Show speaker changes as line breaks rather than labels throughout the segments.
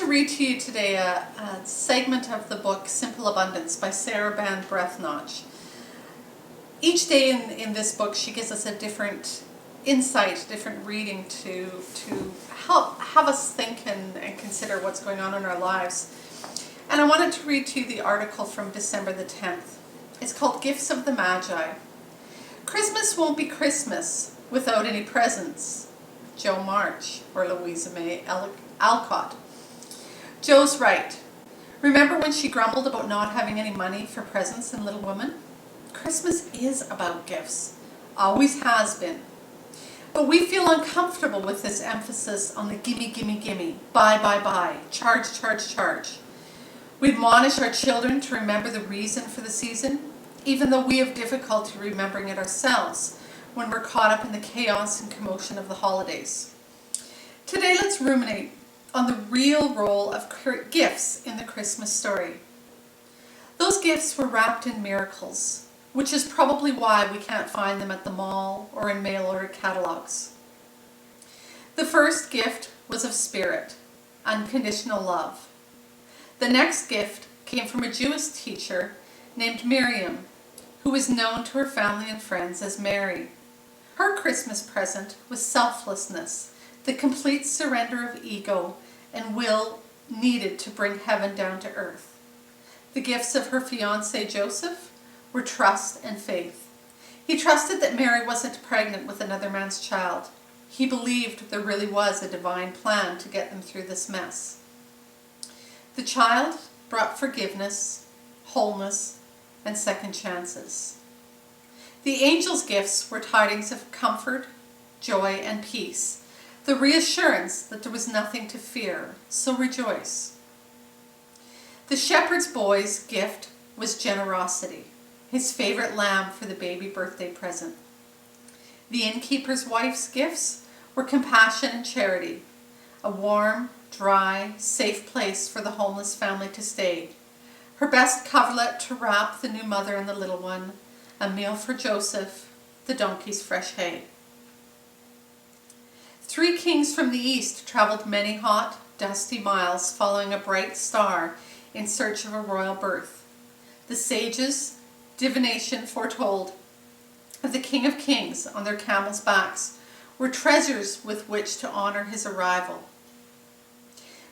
to read to you today a segment of the book Simple Abundance by Sarah Ban Breathnach. Each day in this book she gives us a different insight, different reading to help have us think and consider what's going on in our lives. And I wanted to read to you the article from December the 10th. It's called Gifts of the Magi. Christmas won't be Christmas without any presents. Joe March or Louisa May Alcott. Joe's right. Remember when she grumbled about not having any money for presents in Little Woman? Christmas is about gifts. Always has been. But we feel uncomfortable with this emphasis on the gimme, gimme, gimme, buy, buy, buy, charge, charge, charge. We admonish our children to remember the reason for the season, even though we have difficulty remembering it ourselves when we're caught up in the chaos and commotion of the holidays. Today, let's ruminate on the real role of gifts in the Christmas story. Those gifts were wrapped in miracles, which is probably why we can't find them at the mall or in mail-order catalogs. The first gift was of spirit, unconditional love. The next gift came from a Jewish teacher named Miriam, who was known to her family and friends as Mary. Her Christmas present was selflessness, the complete surrender of ego and will needed to bring heaven down to earth. The gifts of her fiancé Joseph were trust and faith. He trusted that Mary wasn't pregnant with another man's child. He believed there really was a divine plan to get them through this mess. The child brought forgiveness, wholeness, and second chances. The angel's gifts were tidings of comfort, joy, and peace, the reassurance that there was nothing to fear, so rejoice. The shepherd's boy's gift was generosity, his favorite lamb for the baby birthday present. The innkeeper's wife's gifts were compassion and charity, a warm, dry, safe place for the homeless family to stay, her best coverlet to wrap the new mother and the little one, a meal for Joseph, the donkey's fresh hay. 3 kings from the east traveled many hot, dusty miles following a bright star in search of a royal birth. The sages, divination foretold of the King of Kings on their camels' backs were treasures with which to honor his arrival.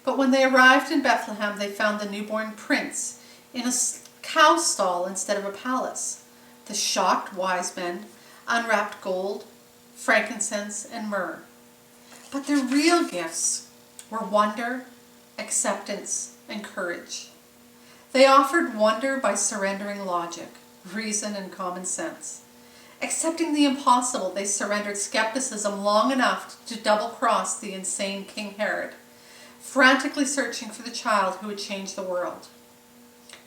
But when they arrived in Bethlehem, they found the newborn prince in a cow stall instead of a palace. The shocked wise men unwrapped gold, frankincense, and myrrh. But their real gifts were wonder, acceptance, and courage. They offered wonder by surrendering logic, reason, and common sense. Accepting the impossible, they surrendered skepticism long enough to double-cross the insane King Herod, frantically searching for the child who would change the world.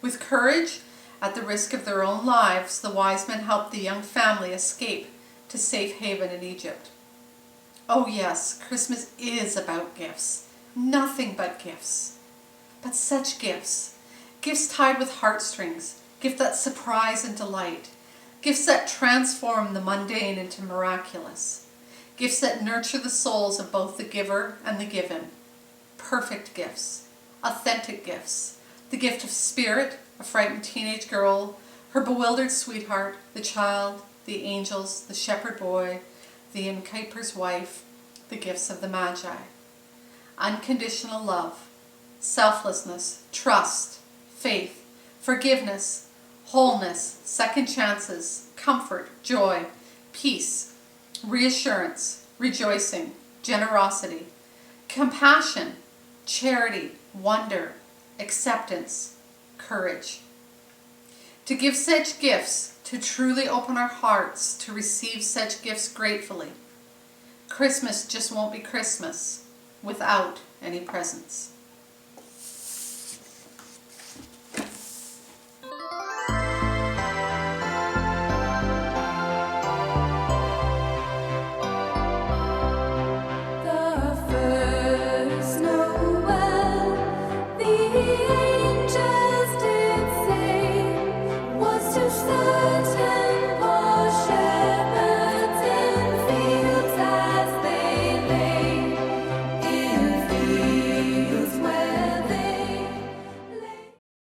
With courage, at the risk of their own lives, the wise men helped the young family escape to safe haven in Egypt. Oh yes, Christmas is about gifts. Nothing but gifts. But such gifts. Gifts tied with heartstrings. Gifts that surprise and delight. Gifts that transform the mundane into miraculous. Gifts that nurture the souls of both the giver and the given. Perfect gifts. Authentic gifts. The gift of spirit, a frightened teenage girl, her bewildered sweetheart, the child, the angels, the shepherd boy, the innkeeper's wife, the gifts of the Magi. Unconditional love, selflessness, trust, faith, forgiveness, wholeness, second chances, comfort, joy, peace, reassurance, rejoicing, generosity, compassion, charity, wonder, acceptance, courage. To give such gifts, to truly open our hearts to receive such gifts gratefully. Christmas just won't be Christmas without any presents.